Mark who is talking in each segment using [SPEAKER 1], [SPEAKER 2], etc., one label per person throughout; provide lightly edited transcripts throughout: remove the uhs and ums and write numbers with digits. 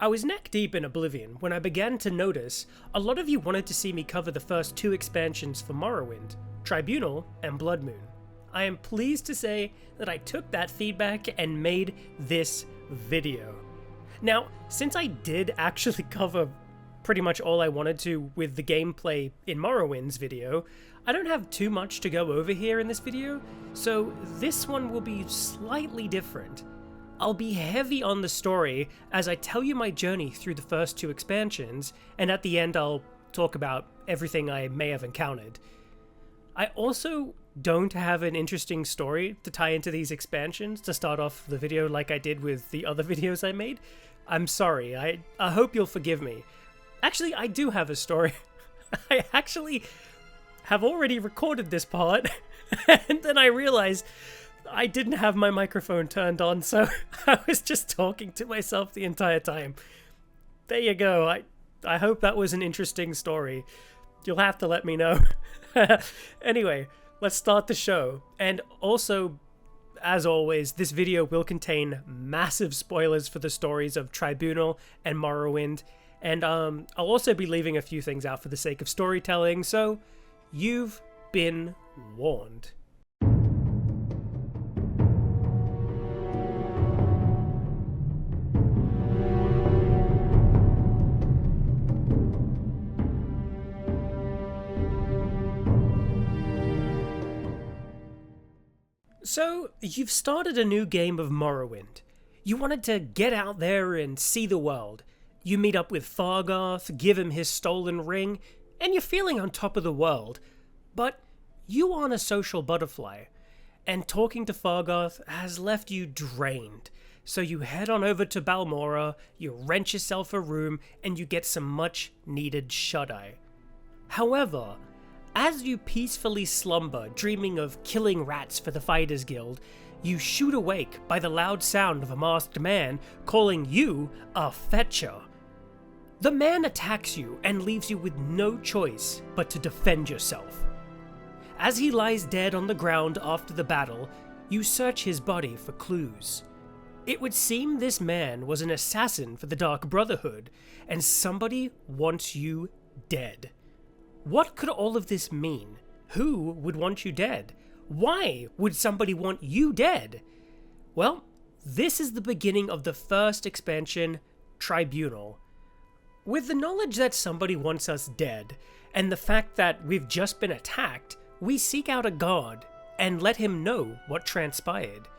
[SPEAKER 1] I was neck deep in Oblivion when I began to notice a lot of you wanted to see me cover the first 2 expansions for Morrowind, Tribunal and Bloodmoon. I am pleased to say that I took that feedback and made this video. Now, since I did actually cover pretty much all I wanted to with the gameplay in Morrowind's video, I don't have too much to go over here in this video, so this one will be slightly different. I'll be heavy on the story as I tell you my journey through the first 2 expansions, and at the end I'll talk about everything I may have encountered. I also don't have an interesting story to tie into these expansions to start off the video like I did with the other videos I made. I'm sorry, I hope you'll forgive me. Actually, I do have a story. I actually have already recorded this part, and then I realized I didn't have my microphone turned on, so I was just talking to myself the entire time. There you go. I hope that was an interesting story. You'll have to let me know. Anyway, let's start the show. And also, as always, this video will contain massive spoilers for the stories of Tribunal and Morrowind. And I'll also be leaving a few things out for the sake of storytelling, so you've been warned. So, you've started a new game of Morrowind. You wanted to get out there and see the world. You meet up with Fargoth, give him his stolen ring, and you're feeling on top of the world. But you aren't a social butterfly, and talking to Fargoth has left you drained. So you head on over to Balmora, you rent yourself a room, and you get some much needed shut-eye. However, as you peacefully slumber, dreaming of killing rats for the Fighters Guild, you shoot awake by the loud sound of a masked man calling you a fetcher. The man attacks you and leaves you with no choice but to defend yourself. As he lies dead on the ground after the battle, you search his body for clues. It would seem this man was an assassin for the Dark Brotherhood, and somebody wants you dead. What could all of this mean? Who would want you dead? Why would somebody want you dead? Well, this is the beginning of the first expansion, Tribunal. With the knowledge that somebody wants us dead, and the fact that we've just been attacked, we seek out a guard and let him know what transpired.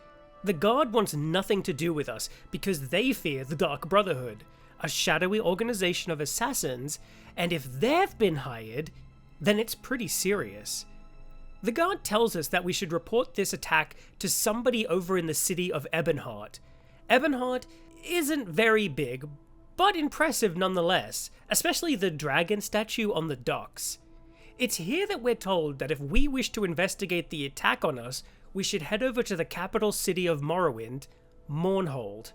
[SPEAKER 1] The guard wants nothing to do with us because they fear the Dark Brotherhood, a shadowy organization of assassins, and if they've been hired, then it's pretty serious. The guard tells us that we should report this attack to somebody over in the city of Ebonheart. Ebonheart isn't very big, but impressive nonetheless, especially the dragon statue on the docks. It's here that we're told that if we wish to investigate the attack on us, we should head over to the capital city of Morrowind, Mournhold.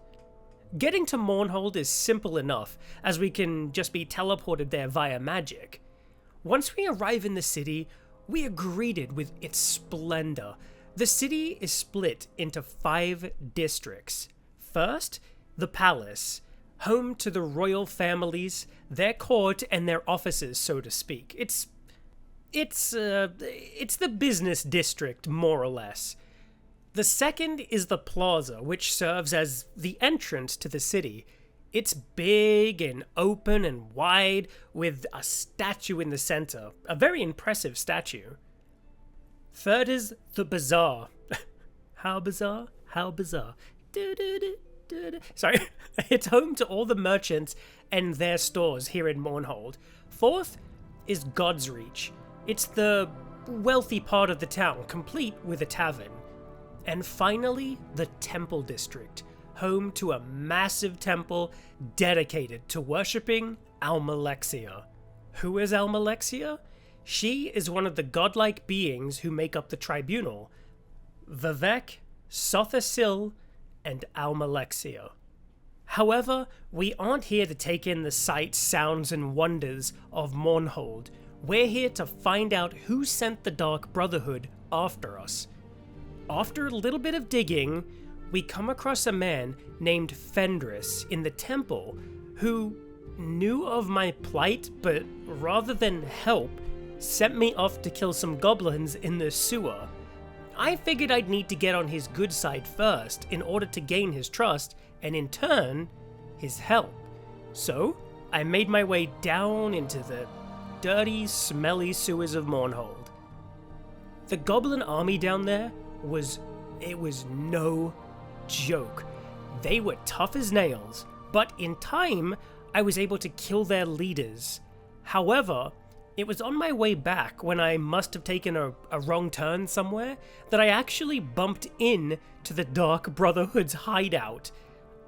[SPEAKER 1] Getting to Mournhold is simple enough, as we can just be teleported there via magic. Once we arrive in the city, we are greeted with its splendor. The city is split into 5 districts. First, the palace, home to the royal families, their court, and their offices, so to speak. It's the business district, more or less. The second is the plaza, which serves as the entrance to the city. It's big and open and wide, with a statue in the center, a very impressive statue. Third is the bazaar. How bizarre? How bizarre. Sorry. It's home to all the merchants and their stores here in Mournhold. Fourth is God's Reach. It's the wealthy part of the town, complete with a tavern. And finally, the Temple District, home to a massive temple dedicated to worshipping Almalexia. Who is Almalexia? She is one of the godlike beings who make up the Tribunal: Vivek, Sothasil, and Almalexia. However, we aren't here to take in the sights, sounds, and wonders of Mournhold. We're here to find out who sent the Dark Brotherhood after us. After a little bit of digging, we come across a man named Fendris in the temple who knew of my plight, but rather than help, sent me off to kill some goblins in the sewer. I figured I'd need to get on his good side first in order to gain his trust, and in turn, his help. So, I made my way down into the dirty, smelly sewers of Mournhold. The goblin army down there was no joke. They were tough as nails, but in time, I was able to kill their leaders. However, it was on my way back, when I must have taken a wrong turn somewhere, that I actually bumped in to the Dark Brotherhood's hideout.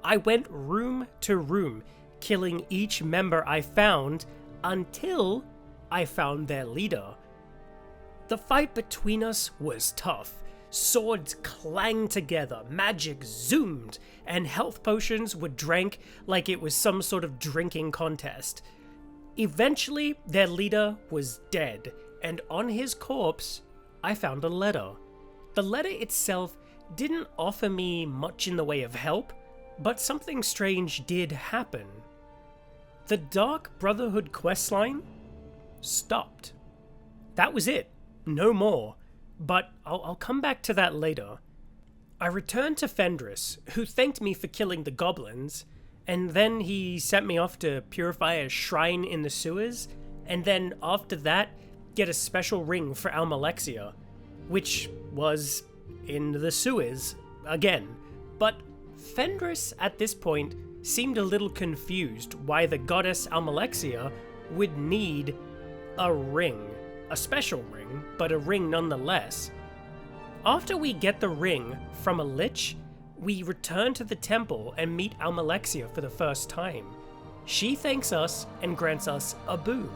[SPEAKER 1] I went room to room, killing each member I found, until I found their leader. The fight between us was tough. Swords clanged together, magic zoomed, and health potions were drank like it was some sort of drinking contest. Eventually, their leader was dead, and on his corpse, I found a letter. The letter itself didn't offer me much in the way of help, but something strange did happen. The Dark Brotherhood questline stopped. That was it, no more, but I'll come back to that later. I returned to Fenris, who thanked me for killing the goblins, and then he sent me off to purify a shrine in the sewers, and then after that, get a special ring for Almalexia, which was in the sewers again. But Fenris at this point seemed a little confused why the goddess Almalexia would need a ring. A special ring, but a ring nonetheless. After we get the ring from a lich, we return to the temple and meet Almalexia for the first time. She thanks us and grants us a boon.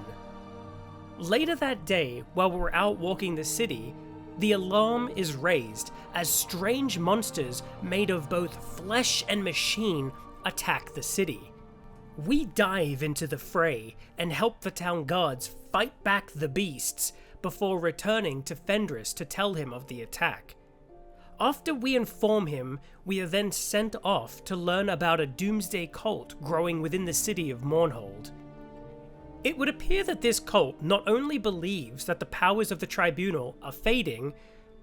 [SPEAKER 1] Later that day, while we're out walking the city, the alarm is raised as strange monsters made of both flesh and machine attack the city. We dive into the fray and help the town guards fight back the beasts before returning to Fenris to tell him of the attack. After we inform him, we are then sent off to learn about a doomsday cult growing within the city of Mournhold. It would appear that this cult not only believes that the powers of the Tribunal are fading,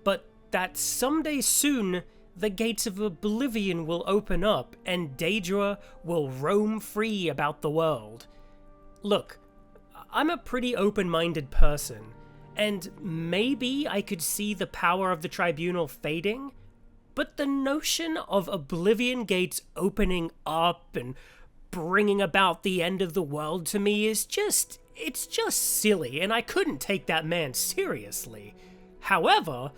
[SPEAKER 1] but that someday soon the gates of oblivion will open up and Daedra will roam free about the world. Look, I'm a pretty open-minded person, and maybe I could see the power of the Tribunal fading, but the notion of Oblivion Gates opening up and bringing about the end of the world to me is just silly, and I couldn't take that man seriously. However,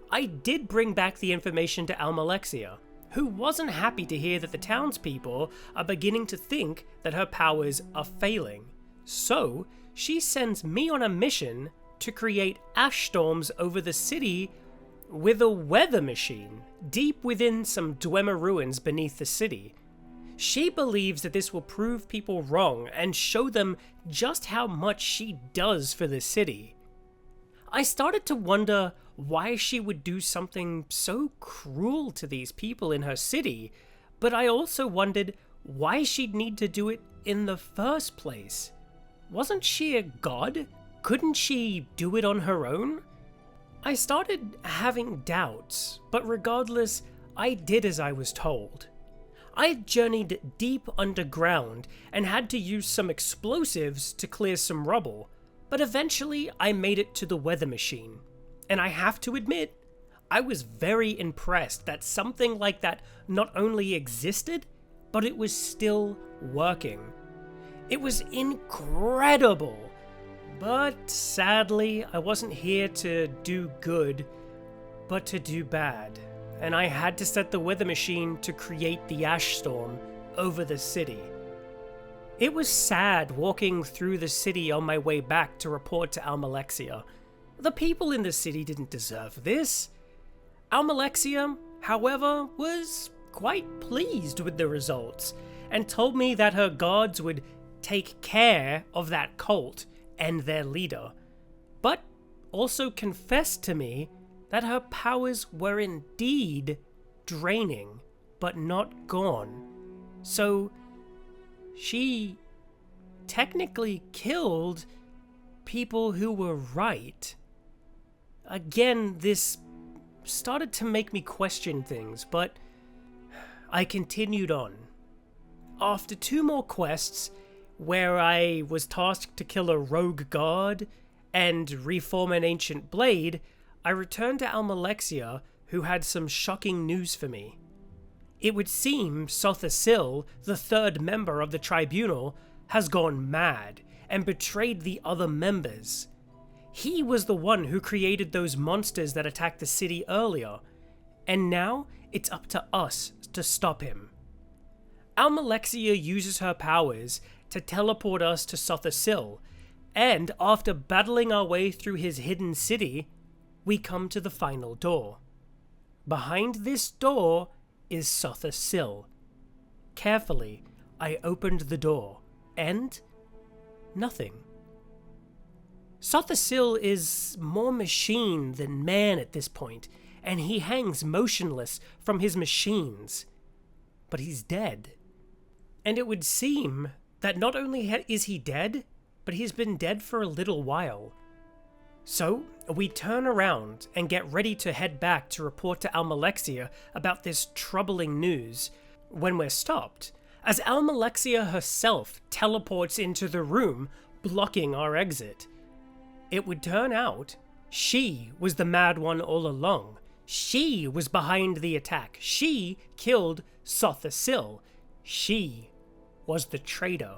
[SPEAKER 1] I did bring back the information to Almalexia, who wasn't happy to hear that the townspeople are beginning to think that her powers are failing. So, she sends me on a mission to create ash storms over the city with a weather machine, deep within some Dwemer ruins beneath the city. She believes that this will prove people wrong and show them just how much she does for the city. I started to wonder why she would do something so cruel to these people in her city, but I also wondered why she'd need to do it in the first place. Wasn't she a god? Couldn't she do it on her own? I started having doubts, but regardless, I did as I was told. I journeyed deep underground and had to use some explosives to clear some rubble, but eventually I made it to the weather machine. And I have to admit, I was very impressed that something like that not only existed, but it was still working. It was incredible. But sadly, I wasn't here to do good, but to do bad. And I had to set the weather machine to create the ash storm over the city. It was sad walking through the city on my way back to report to Almalexia. The people in the city didn't deserve this. Almalexia, however, was quite pleased with the results and told me that her gods would take care of that cult and their leader, but also confessed to me that her powers were indeed draining, but not gone. So she technically killed people who were right. Again, this started to make me question things, but I continued on. After 2 more quests, where I was tasked to kill a rogue guard and reform an ancient blade, I returned to Almalexia, who had some shocking news for me. It would seem Sothasil, the 3rd member of the Tribunal, has gone mad and betrayed the other members. He was the one who created those monsters that attacked the city earlier, and now it's up to us to stop him. Almalexia uses her powers to teleport us to Sothasil, and after battling our way through his hidden city, we come to the final door. Behind this door is Sothasil. Carefully, I opened the door, and nothing. Sothasil is more machine than man at this point, and he hangs motionless from his machines. But he's dead. And it would seem that not only is he dead, but he's been dead for a little while. So, we turn around and get ready to head back to report to Almalexia about this troubling news, when we're stopped, as Almalexia herself teleports into the room, blocking our exit. It would turn out she was the mad one all along. She was behind the attack. She killed Sothasil. She was the traitor.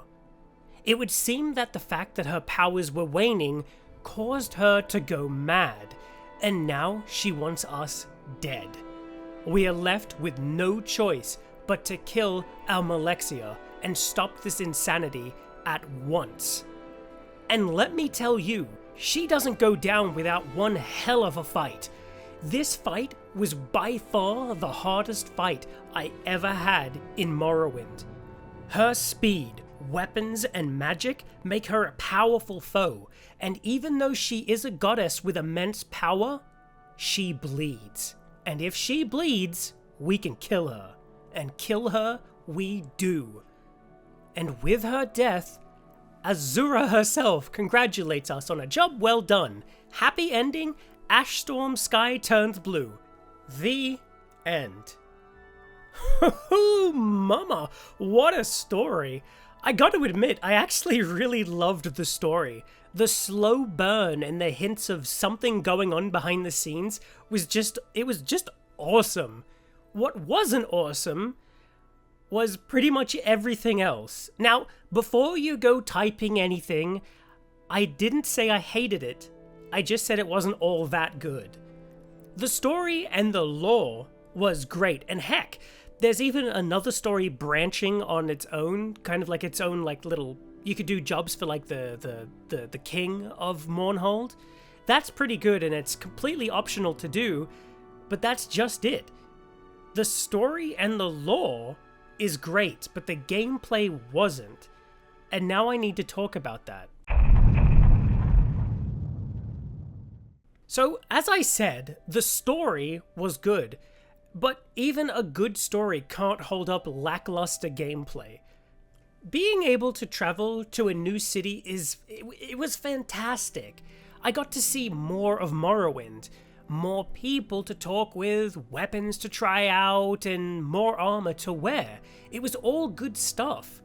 [SPEAKER 1] It would seem that the fact that her powers were waning caused her to go mad, and now she wants us dead. We are left with no choice but to kill Almalexia and stop this insanity at once. And let me tell you, she doesn't go down without one hell of a fight. This fight was by far the hardest fight I ever had in Morrowind. Her speed, weapons, and magic make her a powerful foe, and even though she is a goddess with immense power, she bleeds. And if she bleeds, we can kill her. And kill her we do. And with her death, Azura herself congratulates us on a job well done. Happy ending, Ashstorm sky turns blue. The end. Mama, what a story. I gotta admit, I actually really loved the story. The slow burn and the hints of something going on behind the scenes was just awesome. What wasn't awesome was pretty much everything else. Now, before you go typing anything, I didn't say I hated it. I just said it wasn't all that good. The story and the lore was great, and heck, there's even another story branching on its own, kind of like its own like little, you could do jobs for like the king of Mournhold. That's pretty good, and it's completely optional to do, but that's just it. The story and the lore is great, but the gameplay wasn't. And now I need to talk about that. So, as I said, the story was good, but even a good story can't hold up lackluster gameplay. Being able to travel to a new city it was fantastic. I got to see more of Morrowind, more people to talk with, weapons to try out, and more armor to wear. It was all good stuff.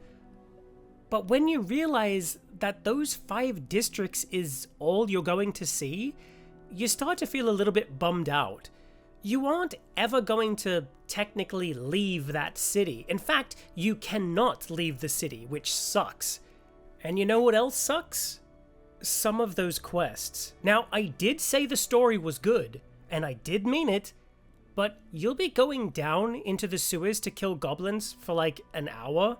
[SPEAKER 1] But when you realize that those 5 districts is all you're going to see, you start to feel a little bit bummed out. You aren't ever going to technically leave that city. In fact, you cannot leave the city, which sucks. And you know what else sucks? Some of those quests. Now, I did say the story was good, and I did mean it, but you'll be going down into the sewers to kill goblins for like an hour,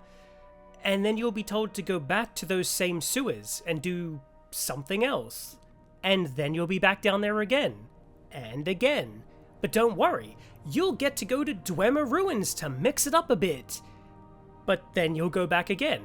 [SPEAKER 1] and then you'll be told to go back to those same sewers and do something else. And then you'll be back down there again, and again. But don't worry, you'll get to go to Dwemer Ruins to mix it up a bit. But then you'll go back again.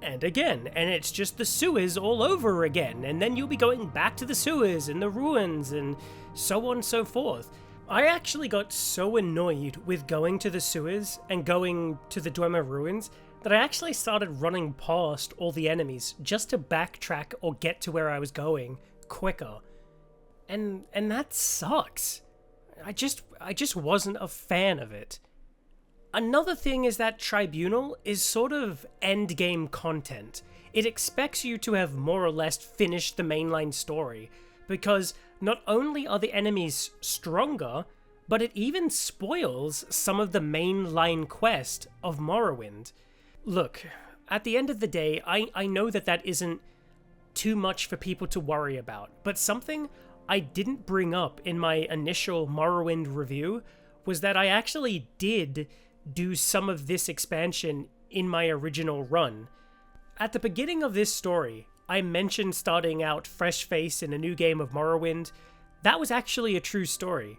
[SPEAKER 1] And again, and it's just the sewers all over again, and then you'll be going back to the sewers and the ruins and so on and so forth. I actually got so annoyed with going to the sewers and going to the Dwemer Ruins that I actually started running past all the enemies just to backtrack or get to where I was going quicker. And that sucks. I just wasn't a fan of it. Another thing is that Tribunal is sort of endgame content. It expects you to have more or less finished the mainline story, because not only are the enemies stronger, but it even spoils some of the mainline quest of Morrowind. Look, at the end of the day, I know that isn't too much for people to worry about, but something I didn't bring up in my initial Morrowind review was that I actually did do some of this expansion in my original run. At the beginning of this story, I mentioned starting out fresh-faced in a new game of Morrowind. That was actually a true story.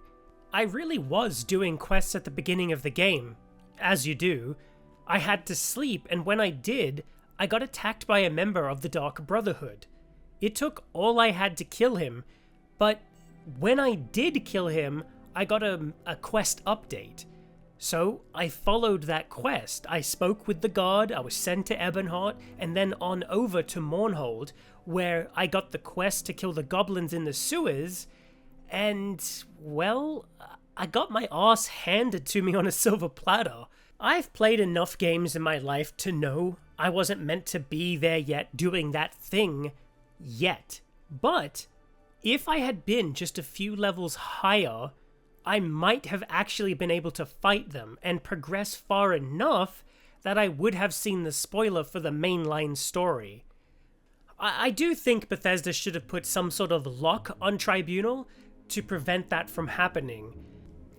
[SPEAKER 1] I really was doing quests at the beginning of the game, as you do. I had to sleep, and when I did, I got attacked by a member of the Dark Brotherhood. It took all I had to kill him, but when I did kill him, I got a quest update. So I followed that quest. I spoke with the guard, I was sent to Ebonheart, and then on over to Mournhold, where I got the quest to kill the goblins in the sewers, and, well, I got my ass handed to me on a silver platter. I've played enough games in my life to know I wasn't meant to be there yet doing that thing yet. But if I had been just a few levels higher, I might have actually been able to fight them and progress far enough that I would have seen the spoiler for the mainline story. I do think Bethesda should have put some sort of lock on Tribunal to prevent that from happening.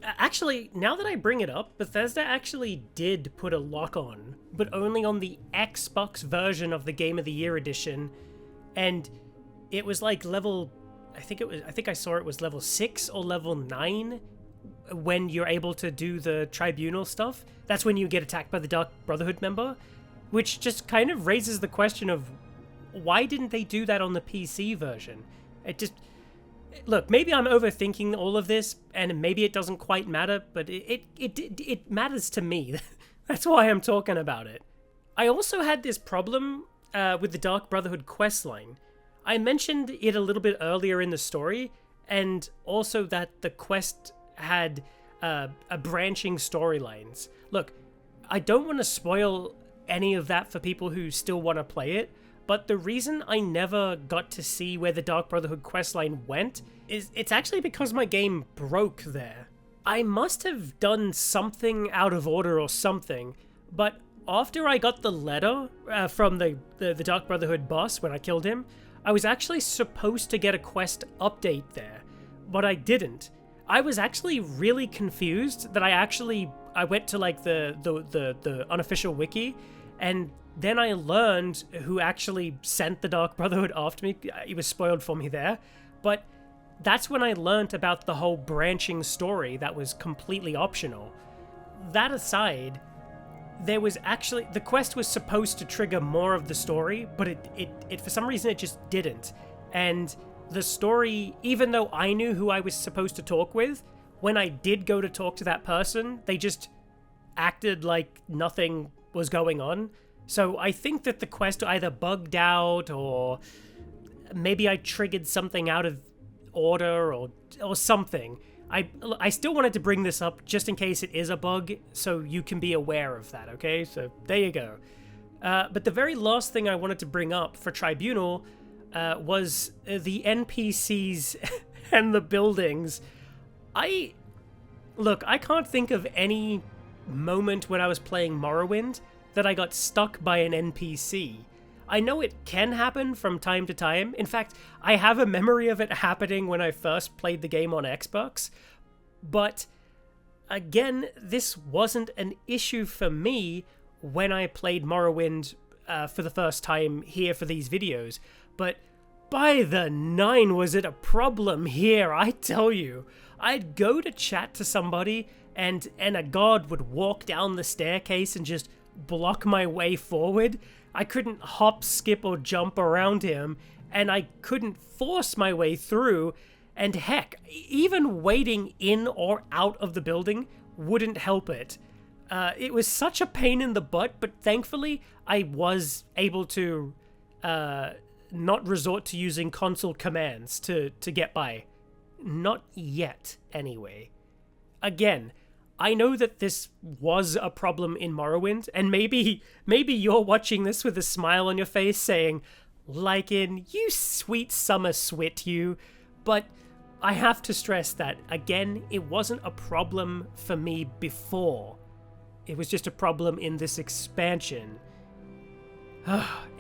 [SPEAKER 1] Actually, now that I bring it up, Bethesda actually did put a lock on, but only on the Xbox version of the Game of the Year edition, and it was like level, I think I saw it was level 6 or level 9 when you're able to do the Tribunal stuff. That's when you get attacked by the Dark Brotherhood member, which just kind of raises the question of why didn't they do that on the PC version? Look, maybe I'm overthinking all of this, and maybe it doesn't quite matter, but it matters to me. That's why I'm talking about it. I also had this problem with the Dark Brotherhood questline. I mentioned it a little bit earlier in the story, and also that the quest had branching storylines. Look, I don't want to spoil any of that for people who still want to play it, but the reason I never got to see where the Dark Brotherhood questline went is it's actually because my game broke there. I must have done something out of order or something, but after I got the letter from the Dark Brotherhood boss when I killed him, I was actually supposed to get a quest update there, but I didn't. I was actually really confused that I went to like the unofficial wiki, and then I learned who actually sent the Dark Brotherhood after me. It was spoiled for me there, but that's when I learned about the whole branching story that was completely optional. That aside, there was actually, the quest was supposed to trigger more of the story, but it for some reason it just didn't. And the story, even though I knew who I was supposed to talk with, when I did go to talk to that person, they just acted like nothing was going on. So I think that the quest either bugged out, or maybe I triggered something out of order or something. I still wanted to bring this up just in case it is a bug, so you can be aware of that, okay? So there you go. But the very last thing I wanted to bring up for Tribunal was the NPCs and the buildings. I can't think of any moment when I was playing Morrowind that I got stuck by an NPC. I know it can happen from time to time. In fact, I have a memory of it happening when I first played the game on Xbox. But again, this wasn't an issue for me when I played Morrowind for the first time here for these videos. But by the 9 was it a problem here, I tell you. I'd go to chat to somebody and a guard would walk down the staircase and just block my way forward. I couldn't hop, skip, or jump around him, and I couldn't force my way through, and heck, even waiting in or out of the building wouldn't help it. It was such a pain in the butt, but thankfully I was able to not resort to using console commands to get by. Not yet, anyway. Again, I know that this was a problem in Morrowind, and maybe you're watching this with a smile on your face saying, Lycan, you sweet summer swit, you. But I have to stress that, again, it wasn't a problem for me before. It was just a problem in this expansion.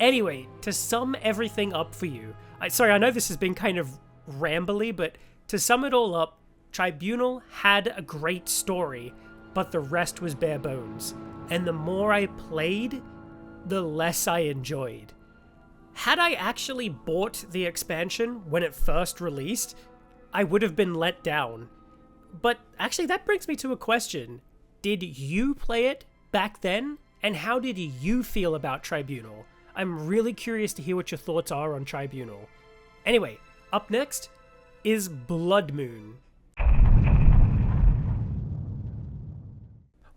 [SPEAKER 1] Anyway, to sum everything up for you, I know this has been kind of rambly, but to sum it all up, Tribunal had a great story, but the rest was bare bones. And the more I played, the less I enjoyed. Had I actually bought the expansion when it first released, I would have been let down. But actually, that brings me to a question. Did you play it back then? And how did you feel about Tribunal? I'm really curious to hear what your thoughts are on Tribunal. Anyway, up next is Bloodmoon.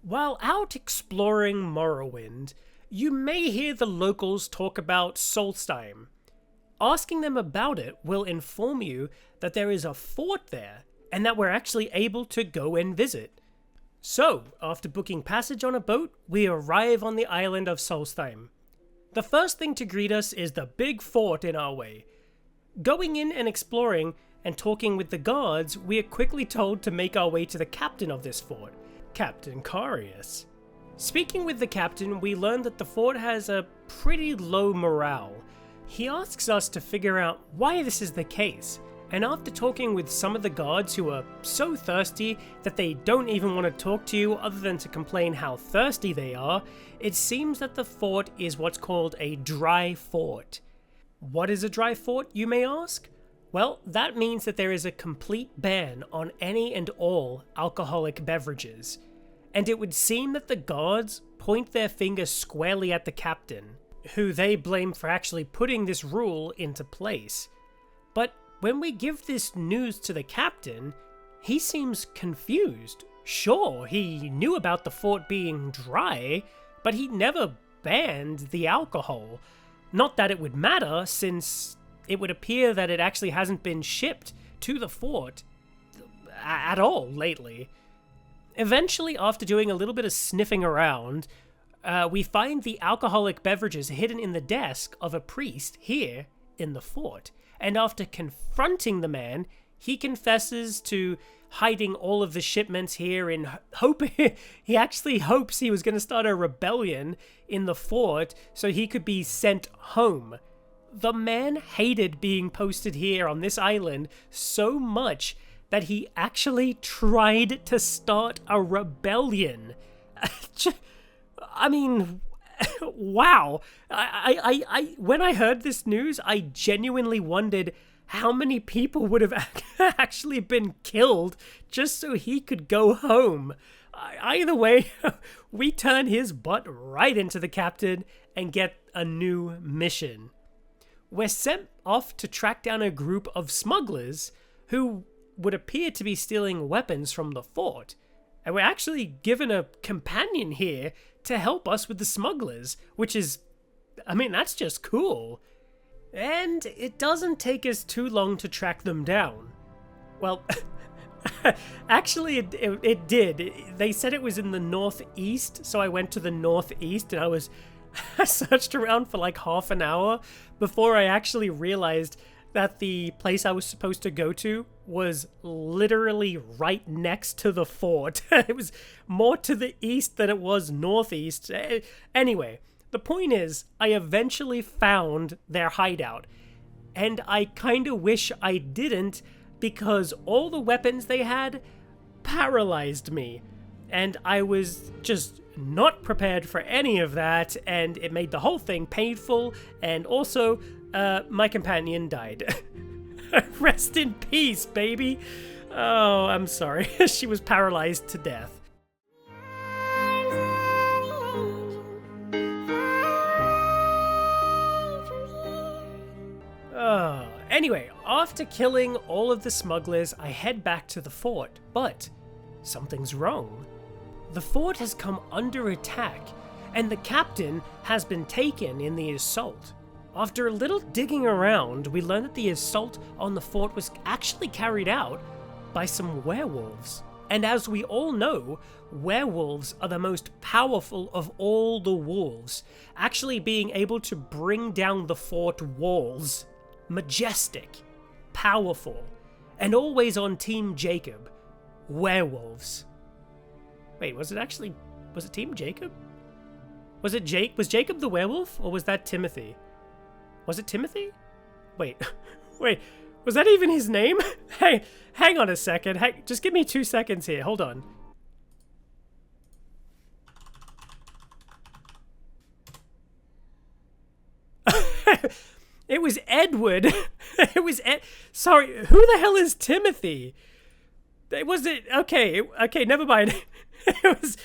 [SPEAKER 1] While out exploring Morrowind, you may hear the locals talk about Solstheim. Asking them about it will inform you that there is a fort there, and that we're actually able to go and visit. So, after booking passage on a boat, we arrive on the island of Solstheim. The first thing to greet us is the big fort in our way. Going in and exploring and talking with the guards, we are quickly told to make our way to the captain of this fort, Captain Carius. Speaking with the captain, we learn that the fort has a pretty low morale. He asks us to figure out why this is the case, and after talking with some of the guards who are so thirsty that they don't even want to talk to you other than to complain how thirsty they are, it seems that the fort is what's called a dry fort. What is a dry fort, you may ask? Well, that means that there is a complete ban on any and all alcoholic beverages. And it would seem that the guards point their finger squarely at the captain, who they blame for actually putting this rule into place. But when we give this news to the captain, he seems confused. Sure, he knew about the fort being dry, but he never banned the alcohol. Not that it would matter, since it would appear that it actually hasn't been shipped to the fort at all lately. Eventually, after doing a little bit of sniffing around, we find the alcoholic beverages hidden in the desk of a priest here in the fort. And after confronting the man, he confesses to hiding all of the shipments here in hope. He actually hopes he was going to start a rebellion in the fort so he could be sent home. The man hated being posted here on this island so much that he actually tried to start a rebellion. I mean, wow. I when I heard this news, I genuinely wondered how many people would have actually been killed just so he could go home. Either way, we turn his butt right into the captain and get a new mission. We're sent off to track down a group of smugglers who would appear to be stealing weapons from the fort. And we're actually given a companion here to help us with the smugglers, which is, I mean, that's just cool. And it doesn't take us too long to track them down. Well, actually it did. They said it was in the northeast, so I went to the northeast and I searched around for like half an hour before I actually realized that the place I was supposed to go to was literally right next to the fort. It was more to the east than it was northeast. Anyway, the point is, I eventually found their hideout. And I kinda wish I didn't, because all the weapons they had paralyzed me. And I was just not prepared for any of that, and it made the whole thing painful, and also, my companion died. Rest in peace, baby. Oh, I'm sorry. She was paralyzed to death. Anyway, after killing all of the smugglers, I head back to the fort, but something's wrong. The fort has come under attack, and the captain has been taken in the assault. After a little digging around, we learned that the assault on the fort was actually carried out by some werewolves. And as we all know, werewolves are the most powerful of all the wolves, actually being able to bring down the fort walls. Majestic, powerful, and always on Team Jacob. Werewolves. Wait, was it Team Jacob? Was Jacob the werewolf, or was that Timothy? Was it Timothy? Wait, was that even his name? Hey, hang on a second. Hey, just give me 2 seconds here. Hold on. It was Edward. It was Sorry, who the hell is Timothy? Was it? Okay, never mind. It was...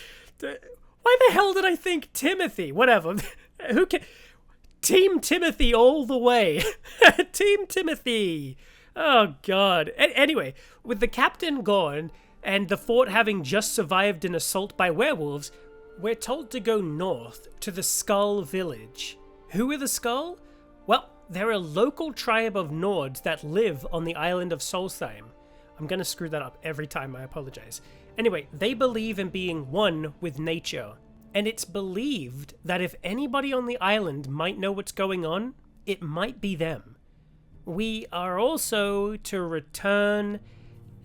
[SPEAKER 1] Why the hell did I think Timothy? Whatever. Who can... Team Timothy all the way. Team Timothy. Oh, God. Anyway, with the captain gone and the fort having just survived an assault by werewolves, we're told to go north to the Skull Village. Who are the Skull? Well, they're a local tribe of Nords that live on the island of Solstheim. I'm gonna screw that up every time, I apologize. Anyway, they believe in being one with nature, and it's believed that if anybody on the island might know what's going on, it might be them. We are also to return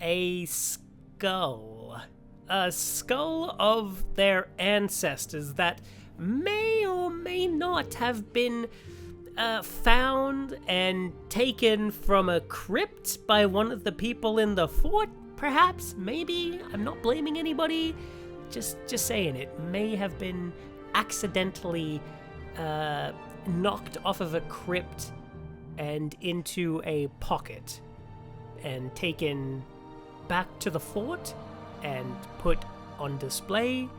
[SPEAKER 1] a skull of their ancestors that may or may not have been found and taken from a crypt by one of the people in the fort, perhaps, maybe. I'm not blaming anybody, just saying it may have been accidentally knocked off of a crypt and into a pocket and taken back to the fort and put on display.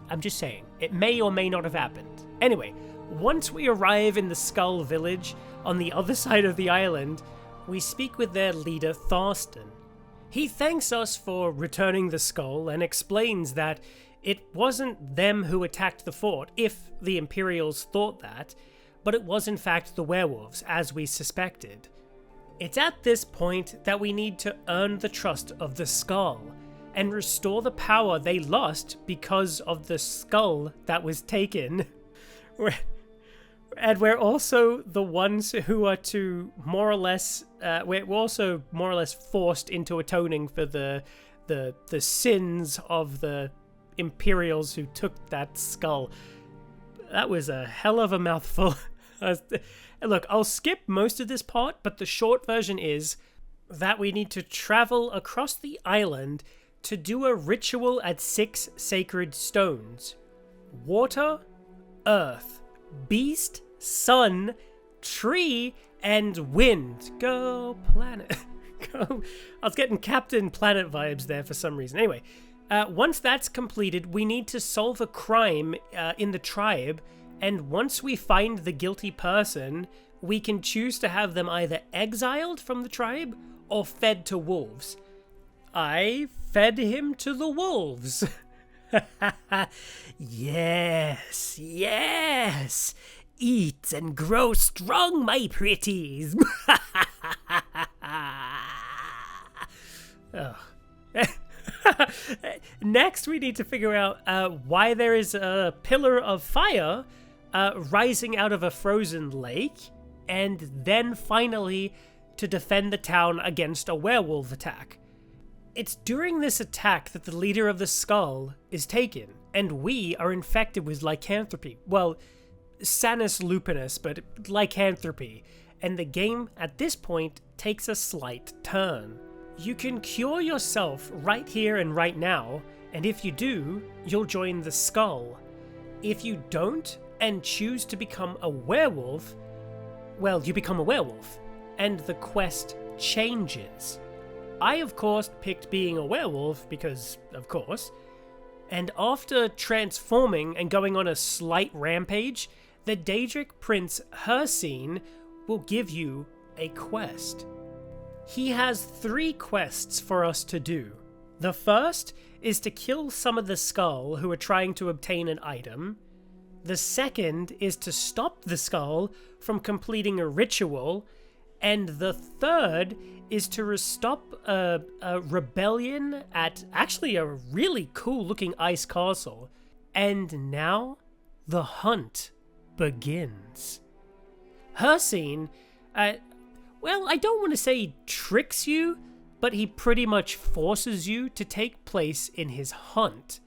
[SPEAKER 1] I'm just saying, it may or may not have happened. Anyway, once we arrive in the Skull Village on the other side of the island, we speak with their leader, Thorsten. He thanks us for returning the skull and explains that it wasn't them who attacked the fort, if the Imperials thought that, but it was in fact the werewolves, as we suspected. It's at this point that we need to earn the trust of the skull and restore the power they lost because of the skull that was taken. And we're also the ones who are to more or less, we're also more or less forced into atoning for the sins of the Imperials who took that skull. That was a hell of a mouthful. Look, I'll skip most of this part, but the short version is that we need to travel across the island to do a ritual at 6 sacred stones. Water, earth, beast, sun, tree, and wind. Go planet. Go. I was getting Captain Planet vibes there for some reason. Anyway, once that's completed, we need to solve a crime in the tribe, and once we find the guilty person, we can choose to have them either exiled from the tribe or fed to wolves. I fed him to the wolves. Yes, yes. Eat and grow strong, my pretties. Next, we need to figure out why there is a pillar of fire rising out of a frozen lake, and then finally to defend the town against a werewolf attack. It's during this attack that the leader of the skull is taken, and we are infected with lycanthropy. Well, Sanus lupinus, but lycanthropy. And the game, at this point, takes a slight turn. You can cure yourself right here and right now, and if you do, you'll join the skull. If you don't, and choose to become a werewolf, well, you become a werewolf, and the quest changes. I, of course, picked being a werewolf because, of course, and after transforming and going on a slight rampage, the Daedric Prince Hircine will give you a quest. He has 3 quests for us to do. The first is to kill some of the Skull who are trying to obtain an item. The second is to stop the Skull from completing a ritual. And the third is to stop a rebellion at actually a really cool looking ice castle. And now the hunt begins. Hircine, well, I don't want to say he tricks you, but he pretty much forces you to take place in his hunt.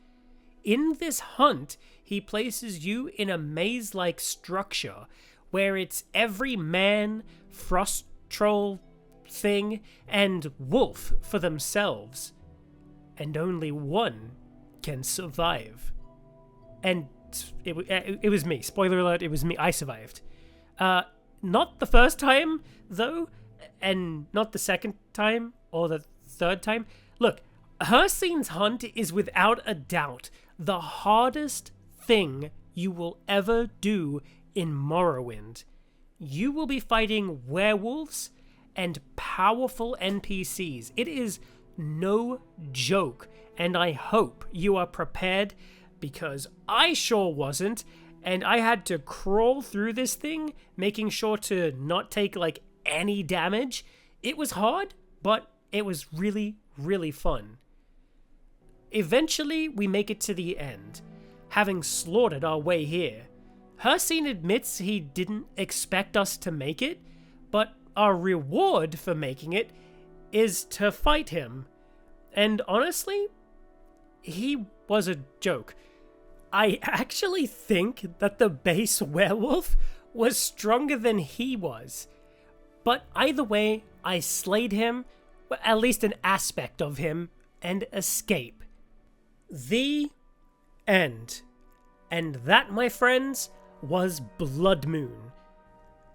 [SPEAKER 1] In this hunt, he places you in a maze-like structure where it's every man, frost troll thing, and wolf for themselves. And only one can survive. And it was me. Spoiler alert, it was me. I survived. Not the first time, though, and not the second time or the third time. Look, Hircine's hunt is without a doubt the hardest thing you will ever do in Morrowind. You will be fighting werewolves and powerful NPCs. It is no joke, and I hope you are prepared, because I sure wasn't, and I had to crawl through this thing, making sure to not take, like, any damage. It was hard, but it was really, really fun. Eventually, we make it to the end, having slaughtered our way here. Hircine admits he didn't expect us to make it, but our reward for making it is to fight him. And honestly, he was a joke. I actually think that the base werewolf was stronger than he was. But either way, I slayed him, well, at least an aspect of him, and escape. The end. And that, my friends, was Bloodmoon.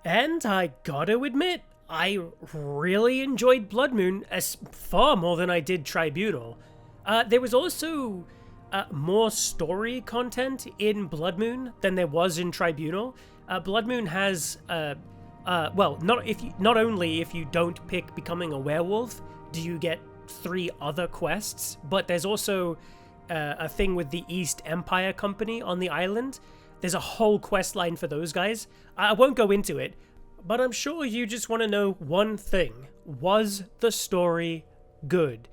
[SPEAKER 1] And I gotta admit, I really enjoyed Bloodmoon as far more than I did Tribunal. There was also more story content in Bloodmoon than there was in Tribunal. Bloodmoon has, well, not only if you don't pick becoming a werewolf, do you get 3 other quests, but there's also a thing with the East Empire Company on the island. There's a whole quest line for those guys. I won't go into it, but I'm sure you just want to know one thing. Was the story good?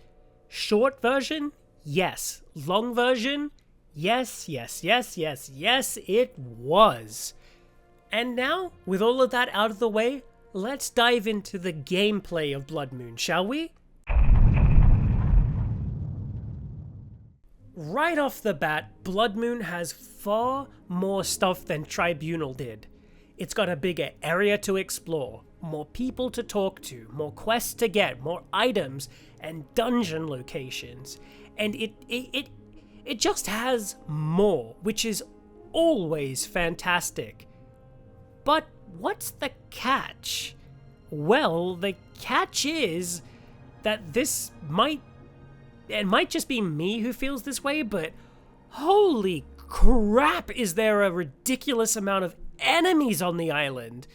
[SPEAKER 1] Short version? Yes. Long version? Yes, yes, yes, yes, yes, it was. And now, with all of that out of the way, let's dive into the gameplay of Bloodmoon, shall we? Right off the bat, Bloodmoon has far more stuff than Tribunal did. It's got a bigger area to explore, more people to talk to, more quests to get, more items, and dungeon locations. And it just has more, which is always fantastic. But what's the catch? Well, the catch is that it might just be me who feels this way, but holy crap, is there a ridiculous amount of enemies on the island.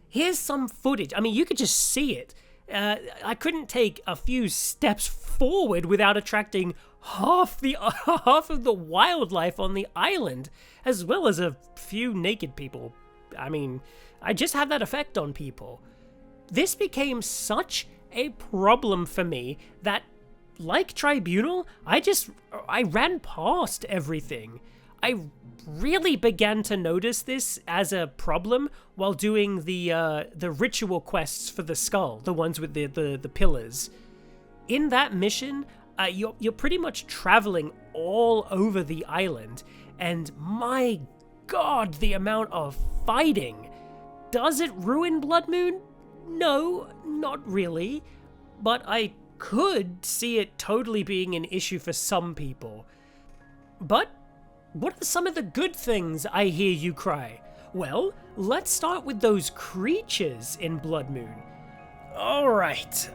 [SPEAKER 1] Here's some footage. I mean, you could just see it. I couldn't take a few steps forward without attracting half of the wildlife on the island, as well as a few naked people. I mean, I just have that effect on people. This became such a problem for me that, like Tribunal, I ran past everything. I really began to notice this as a problem while doing the ritual quests for the skull, the ones with the pillars. In that mission, you're pretty much traveling all over the island, and my god, the amount of fighting. Does it ruin Bloodmoon? No, not really, but I could see it totally being an issue for some people. But what are some of the good things, I hear you cry? Well, let's start with those creatures in Bloodmoon. Alright,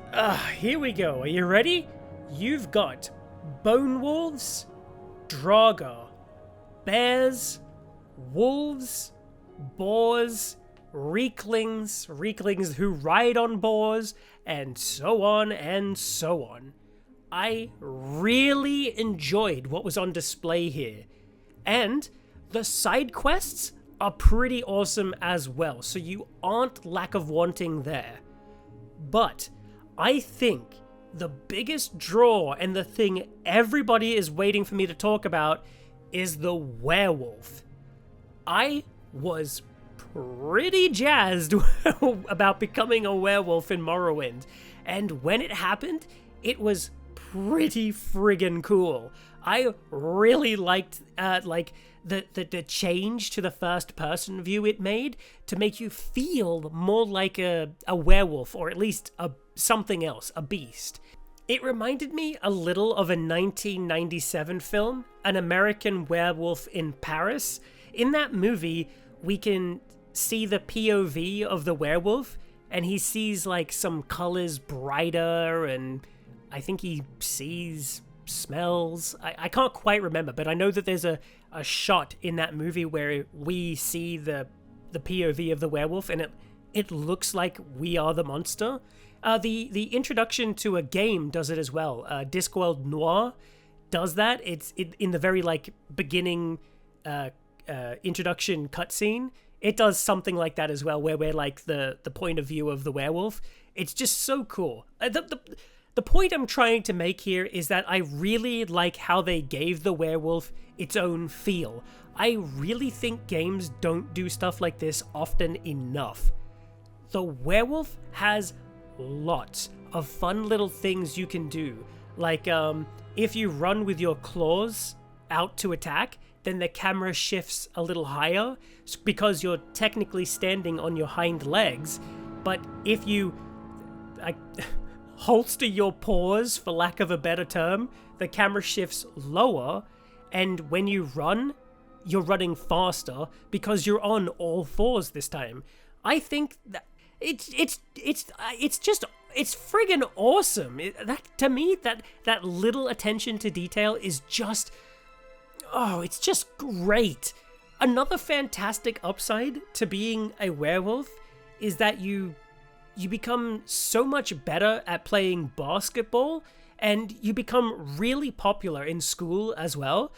[SPEAKER 1] here we go. Are you ready? You've got bone wolves, draugr, bears, wolves, boars, reeklings who ride on boars, and so on and so on. I really enjoyed what was on display here. And the side quests are pretty awesome as well, so you aren't lack of wanting there. But I think the biggest draw and the thing everybody is waiting for me to talk about is the werewolf. I was pretty jazzed about becoming a werewolf in Morrowind, and when it happened, it was pretty friggin' cool. I really liked the change to the first person view it made to make you feel more like a werewolf, or at least something else, a beast. It reminded me a little of a 1997 film, An American Werewolf in Paris. In that movie, we can see the POV of the werewolf, and he sees like some colors brighter, and I think he smells. I can't quite remember, but I know that there's a shot in that movie where we see the POV of the werewolf, and it looks like we are the monster. The introduction to a game does it as well. Discworld Noir does that. It's in the very like beginning introduction cutscene. It does something like that as well, where we're like the point of view of the werewolf. It's just so cool. The point I'm trying to make here is that I really like how they gave the werewolf its own feel. I really think games don't do stuff like this often enough. The werewolf has lots of fun little things you can do. Like, if you run with your claws out to attack, then the camera shifts a little higher because you're technically standing on your hind legs. But if you holster your paws, for lack of a better term, the camera shifts lower, and when you run, you're running faster because you're on all fours this time. I think that it's friggin' awesome. To me, that little attention to detail is just, it's just great. Another fantastic upside to being a werewolf is that you become so much better at playing basketball, and you become really popular in school as well.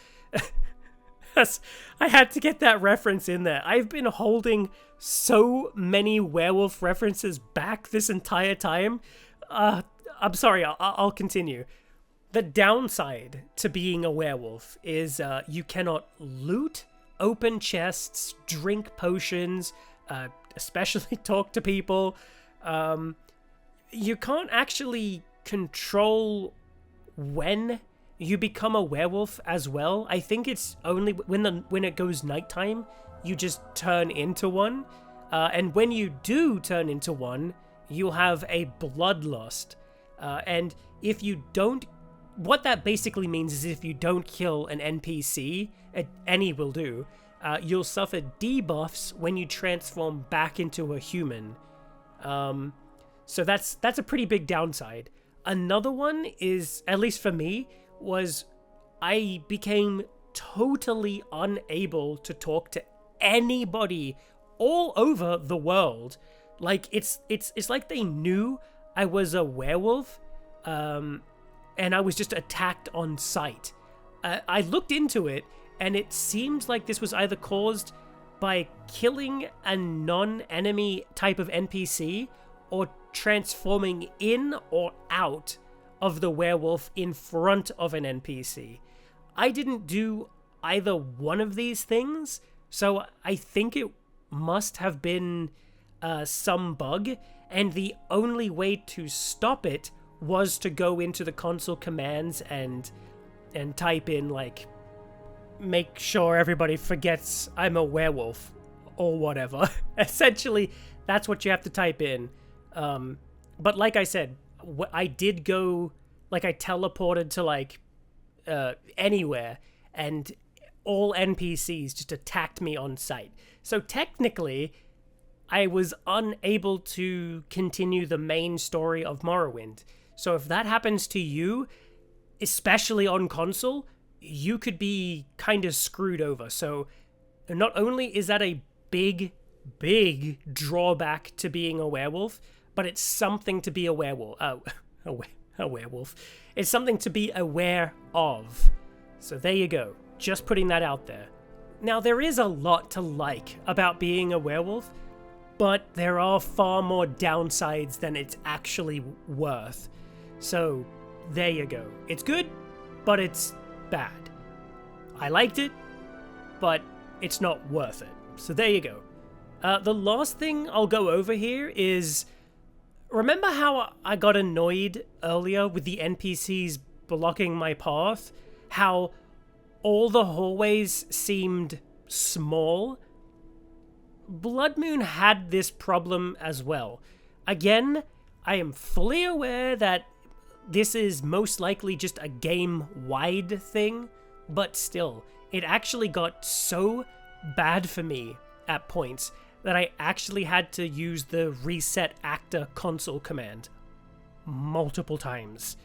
[SPEAKER 1] I had to get that reference in there. I've been holding so many werewolf references back this entire time. I'm sorry, I'll continue. The downside to being a werewolf is you cannot loot, open chests, drink potions, especially talk to people. You can't actually control when you become a werewolf as well. I think it's only when it goes nighttime, you just turn into one. And when you do turn into one, you'll have a bloodlust. And if you don't, what that basically means is if you don't kill an NPC, any will do, you'll suffer debuffs when you transform back into a human. So that's a pretty big downside. Another one is, at least for me, was I became totally unable to talk to anybody all over the world. Like it's like they knew I was a werewolf, and I was just attacked on sight. I looked into it, and it seems like this was either caused by killing a non-enemy type of NPC or transforming in or out of the werewolf in front of an NPC. I didn't do either one of these things, so I think it must have been some bug, and the only way to stop it was to go into the console commands and type in, like, make sure everybody forgets I'm a werewolf or whatever. Essentially, that's what you have to type in. But like I said, I did go, like, I teleported to, like, anywhere, and all NPCs just attacked me on sight. So technically, I was unable to continue the main story of Morrowind. So if that happens to you, especially on console, you could be kind of screwed over. So not only is that a big drawback to being a werewolf, but it's something to be a werewolf. a werewolf. It's something to be aware of. So there you go. Just putting that out there. Now, there is a lot to like about being a werewolf, but there are far more downsides than it's actually worth. So there you go. It's good, but it's bad. I liked it, but it's not worth it. So there you go. The last thing I'll go over here is, remember how I got annoyed earlier with the NPCs blocking my path? How all the hallways seemed small? Bloodmoon had this problem as well. Again, I am fully aware that this is most likely just a game-wide thing, but still, it actually got so bad for me at points that I actually had to use the reset actor console command multiple times.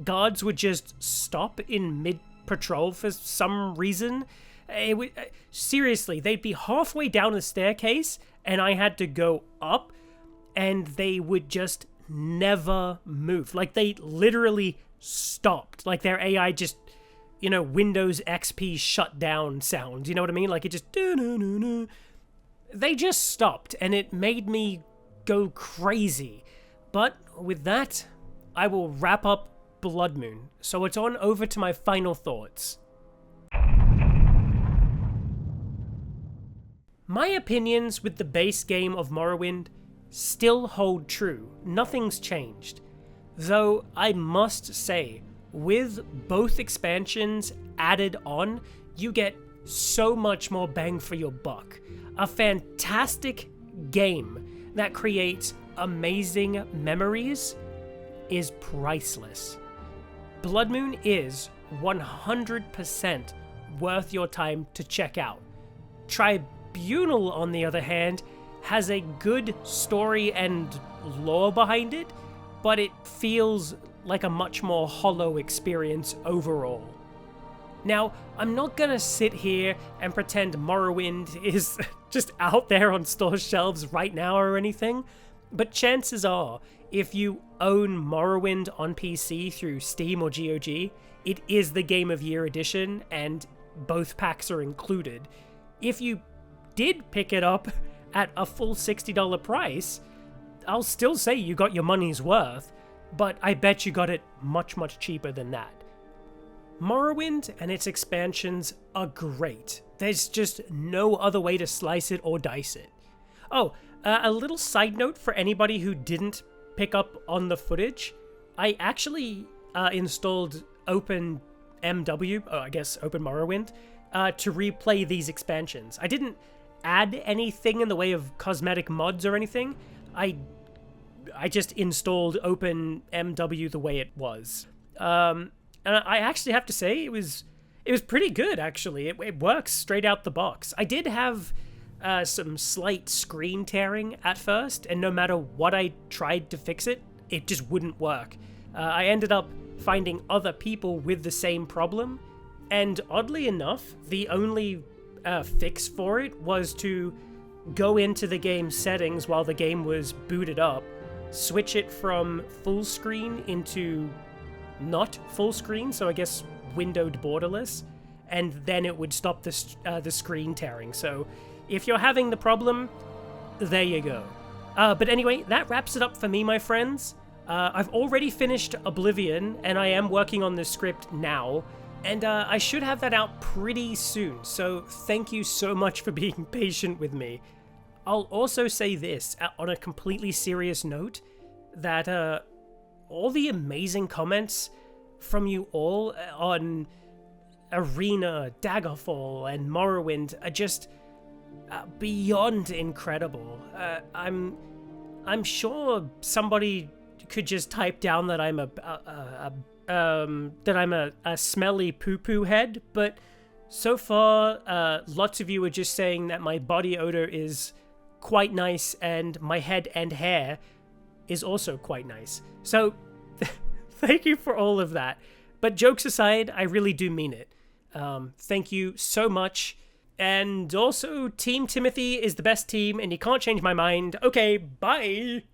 [SPEAKER 1] Guards would just stop in mid-patrol for some reason. Seriously, they'd be halfway down the staircase and I had to go up and they would just never move. Like, they literally stopped. Like, their AI just, Windows XP shut down sound. You know what I mean? Like, it just... They just stopped, and it made me go crazy. But with that, I will wrap up Bloodmoon. So it's on over to my final thoughts. My opinions with the base game of Morrowind still hold true. Nothing's changed. Though I must say, with both expansions added on, you get so much more bang for your buck. A fantastic game that creates amazing memories is priceless. Bloodmoon is 100% worth your time to check out. Tribunal, on the other hand, has a good story and lore behind it, but it feels like a much more hollow experience overall. Now, I'm not gonna sit here and pretend Morrowind is just out there on store shelves right now or anything, but chances are, if you own Morrowind on PC through Steam or GOG, it is the Game of Year edition, and both packs are included. If you did pick it up at a full $60 price, I'll still say you got your money's worth, but I bet you got it much, much cheaper than that. Morrowind and its expansions are great. There's just no other way to slice it or dice it. Oh, a little side note for anybody who didn't pick up on the footage. I actually installed Open Morrowind, to replay these expansions. I didn't add anything in the way of cosmetic mods or anything. I just installed Open MW the way it was. And I actually have to say, it was pretty good, actually. It works straight out the box. I did have some slight screen tearing at first, and no matter what I tried to fix it, it just wouldn't work. I ended up finding other people with the same problem, and oddly enough, the only fix for it was to go into the game settings while the game was booted up, switch it from full screen into not full screen, so I guess windowed borderless, and then it would stop the screen tearing. So if you're having the problem, there you go. But anyway, that wraps it up for me, my friends. I've already finished Oblivion, and I am working on the script now, and I should have that out pretty soon, so thank you so much for being patient with me. I'll also say this, on a completely serious note, that all the amazing comments from you all on Arena, Daggerfall, and Morrowind are just beyond incredible. I'm sure somebody could just type down that I'm a smelly poo-poo head, but so far, lots of you are just saying that my body odor is quite nice, and my head and hair is also quite nice. So, thank you for all of that. But jokes aside, I really do mean it. Thank you so much. And also, Team Timothy is the best team, and you can't change my mind. Okay, bye!